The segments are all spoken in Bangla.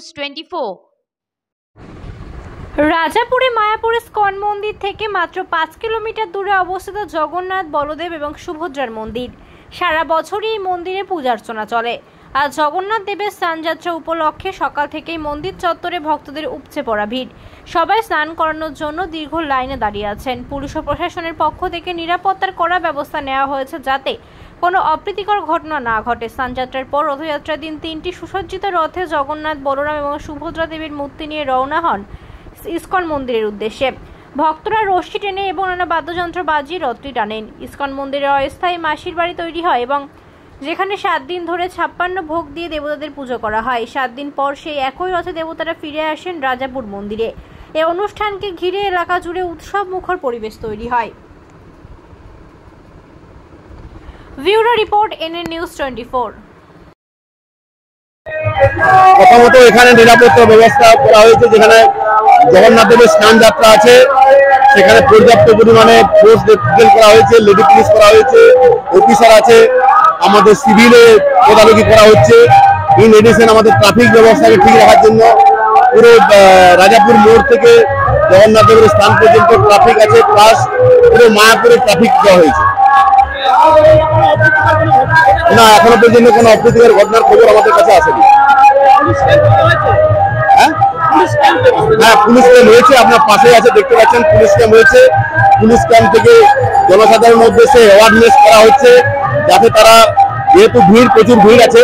নিউজ 24। রাজাপুরে মায়াপুর ইস্কন মন্দির থেকে মাত্র 5 কিলোমিটার দূরে অবস্থিত জগন্নাথ, বলদেব এবং সুভদ্রার মন্দির। সারা বছরই এই মন্দিরে পূজার্চনা চলে। আজ জগন্নাথ দেবের স্নানযাত্রা উপলক্ষে সকাল থেকেই মন্দির চত্বরে ভক্তদের উপচে পড়া ভিড়। সবাই স্নান করানোর জন্য দীর্ঘ লাইনে দাঁড়িয়ে আছেন। পুলিশ ও প্রশাসনের পক্ষ থেকে নিরাপত্তার কড়া ব্যবস্থা নেওয়া হয়েছে যাতে কোনো অপ্রীতিকর ঘটনা না ঘটে। স্নানযাত্রার পর রথযাত্রার দিন 3টি সুসজ্জিত রথে জগন্নাথ, বলরাম এবং সুভদ্রা দেবীর মূর্তি নিয়ে রওনা হন ইস্কন মন্দিরের উদ্দেশ্যে। ভক্তরা রশ্মি টেনে এবং নানা বাদ্যযন্ত্র বাজিয়ে রথটি টানেন। ইস্কন মন্দিরে অস্থায়ী মাসির বাড়ি তৈরি হয় এবং যেখানে 7 দিন ধরে 56 ভোগ দিয়ে দেবতাদের পুজো করা হয়। 7 দিন পর সেই একই রথে দেবতারা ফিরে আসেন রাজাপুর মন্দিরে। এই অনুষ্ঠানকে ঘিরে এলাকা জুড়ে উৎসব মুখর পরিবেশ তৈরি হয়। Bureau report, NN news 24। প্রথমত এখানে নিরাপত্তা ব্যবস্থা করা হয়েছে। যেখানে জগন্নাথ দেবের স্নান যাত্রা আছে সেখানে পর্যাপ্ত পরিমাণে ফোর্স ডিটেল করা হয়েছে, লেডি পুলিশ করা হয়েছে, অফিসার আছে, আমাদের সিভিলে তদারকি করা হচ্ছে। ইন এডিশন আমাদের ট্রাফিক ব্যবস্থাকে ঠিক রাখার জন্য পুরো রাজাপুর মোড় থেকে জগন্নাথ দেবের স্থান পর্যন্ত ট্রাফিক আছে, প্লাস পুরো মায়াপুরে ট্রাফিক দেওয়া হয়েছে। না, এখনো পর্যন্ত কোনো অপ্রীতিকর ঘটনার খবর আমাদের কাছে আসেনি। হ্যাঁ, পুলিশ ক্যাম্প হয়েছে, আপনার পাশে আছে দেখতে পাচ্ছেন, পুলিশ ক্যাম্প হয়েছে। পুলিশ ক্যাম্প থেকে জনসাধারণের উদ্দেশ্যে অ্যাওয়ারনেস করা হচ্ছে যাতে তারা, যেহেতু প্রচুর ভিড় আছে,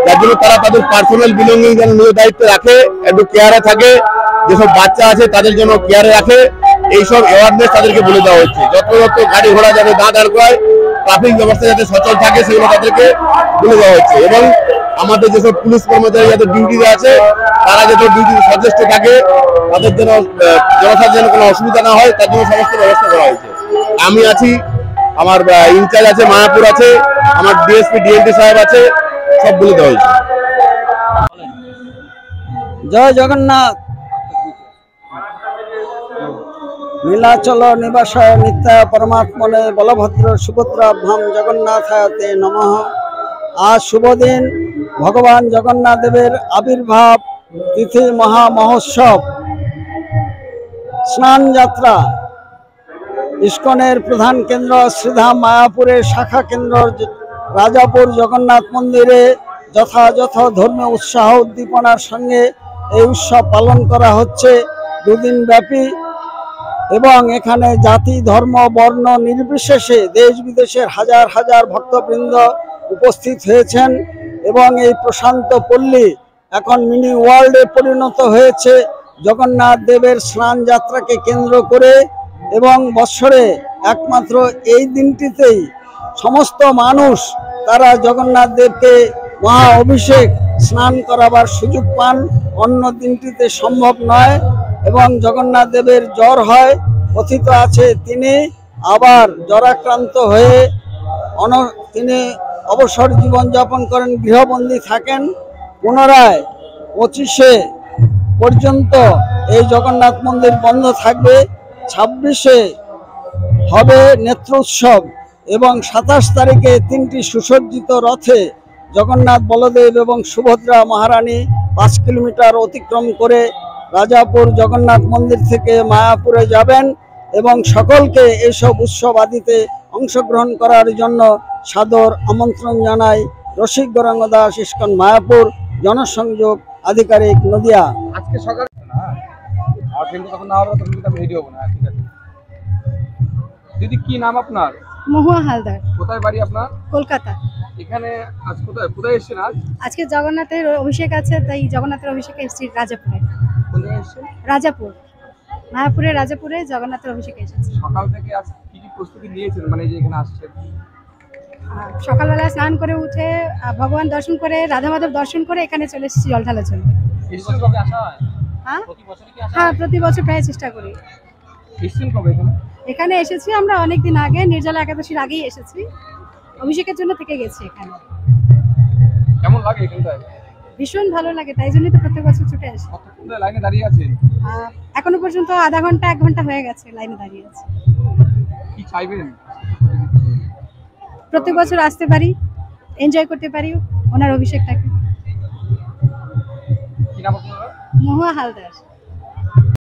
যার জন্য তারা তাদের পার্সোনাল বিলঙ্গিং যেন নিজ দায়িত্বে রাখে, একটু কেয়ারে থাকে, যেসব বাচ্চা আছে তাদের জন্য কেয়ারে রাখে, এইসব অ্যাওয়ারনেস তাদেরকে বলে দেওয়া হচ্ছে। যত গাড়ি ঘোড়া যাতে না দাঁড় করায়, ট্রাফিক ব্যবস্থা যাতে সচল থাকে সেগুলো তাদেরকে বলে দেওয়া হচ্ছে। এবং আমাদের যেসব পুলিশ কর্মচারী যাদের ডিউটিতে আছে তারা যাতে ডিউটিতে সচেষ্ট থাকে, তাদের যেন জনসাধারণের কোনো অসুবিধা না হয় তার জন্য সমস্ত ব্যবস্থা করা হয়েছে। আমি আছি, আমার ইনচার্জ আছে, মায়াপুর আছে, আমার ডিএসপি ডিএনটি সাহেব আছে, সব বলে দেওয়া হয়েছে। জয় জগন্নাথ। নীলাচল নিবাসায় নিত্যায় পরমাত্মনে বলভদ্র সুভদ্রাভ্যাম জগন্নাথায়তে নমঃ। আজ শুভ দিন, ভগবান জগন্নাথ দেবের আবির্ভাব তিথি মহা মহোৎসব স্নান যাত্রা। ইস্কনের প্রধান কেন্দ্র শ্রীধাম মায়াপুরের শাখা কেন্দ্র রাজাপুর জগন্নাথ মন্দিরে যথাযথ ধর্মীয় উৎসাহ উদ্দীপনার সঙ্গে এই উৎসব পালন করা হচ্ছে 2 দিন ব্যাপী। এবং এখানে জাতি, ধর্ম, বর্ণ নির্বিশেষে দেশ বিদেশের হাজার হাজার ভক্তবৃন্দ উপস্থিত হয়েছেন। এবং এই প্রশান্ত পল্লী এখন মিনি ওয়ার্ল্ডে পরিণত হয়েছে জগন্নাথ দেবের স্নান যাত্রাকে কেন্দ্র করে। এবং বৎসরে একমাত্র এই দিনটিতেই সমস্ত মানুষ তারা জগন্নাথ দেবকে মহা অভিষেক স্নান করাবার সুযোগ পান, অন্য দিনটিতে সম্ভব নয়। এবং জগন্নাথ দেবের জ্বর হয়, কথিত আছে তিনি আবার জ্বরাক্রান্ত হয়ে তিনি অবসর জীবনযাপন করেন, গৃহবন্দী থাকেন। পুনরায় 25-এ পর্যন্ত এই জগন্নাথ মন্দির বন্ধ থাকবে। 26-এ হবে নেত্র উৎসব এবং 27 তারিখে 3টি সুসজ্জিত রথে জগন্নাথ, বলদেব এবং সুভদ্রা মহারানী 5 কিলোমিটার অতিক্রম করে রাজাপুর জগন্নাথ মন্দির থেকে মায়াপুরে যাবেন। এবং সকলকে এইসব উৎসব আদিতে অংশগ্রহণ করার জন্য সাদর আমন্ত্রণ জানাই রসিক গৌরাঙ্গ দাস, ইস্কন মায়াপুর, জনসংযোগ আধিকারিক, নদিয়া। আজকে সকালে দিদি, কি নাম আপনার? মহুয়া হালদার। কোথায় বাড়ি আপনার? কলকাতা। এখানে আজ কোথায় এসেছেন? আজকে জগন্নাথের অভিষেক আছে, তাই জগন্নাথের অভিষেকে এসেছি রাজাপুরে। কোন জায়গায় এসেছেন? রাজাপুর, মায়াপুরে রাজাপুরে জগন্নাথের অভিষেকে এসেছি। সকাল থেকে আজ কি প্রস্তুতি নিয়েছেন, মানে যে এখানে আসছেন? সকালবেলা স্নান করে উঠে ভগবান দর্শন করে, রাধা মাধব দর্শন করে এখানে চলে এসেছি জল ঢালার জন্য। হ্যাঁ, প্রতি বছর প্রায় চেষ্টা করি। এখানে এসেছি আমরা অনেকদিন আগে, নির্জলা একাদশীর আগেই এসেছি, অভিষেকের জন্য থেকে গেছি এখানে। কেমন লাগে এখানটায়? ভীষণ ভালো লাগে, তাই জন্যই তো প্রত্যেক বছর ছুটে আসি। লাইনে দাঁড়িয়ে আছেন? এখনো পর্যন্ত আধা ঘন্টা 1 ঘন্টা হয়ে গেছে লাইনে দাঁড়িয়ে আছি। কি চাইবেন? প্রত্যেক বছর আসতে পারি, এনজয় করতে পারি ওনার অভিষেকটাকে। নাম আপনারা? মহুয়া হালদার।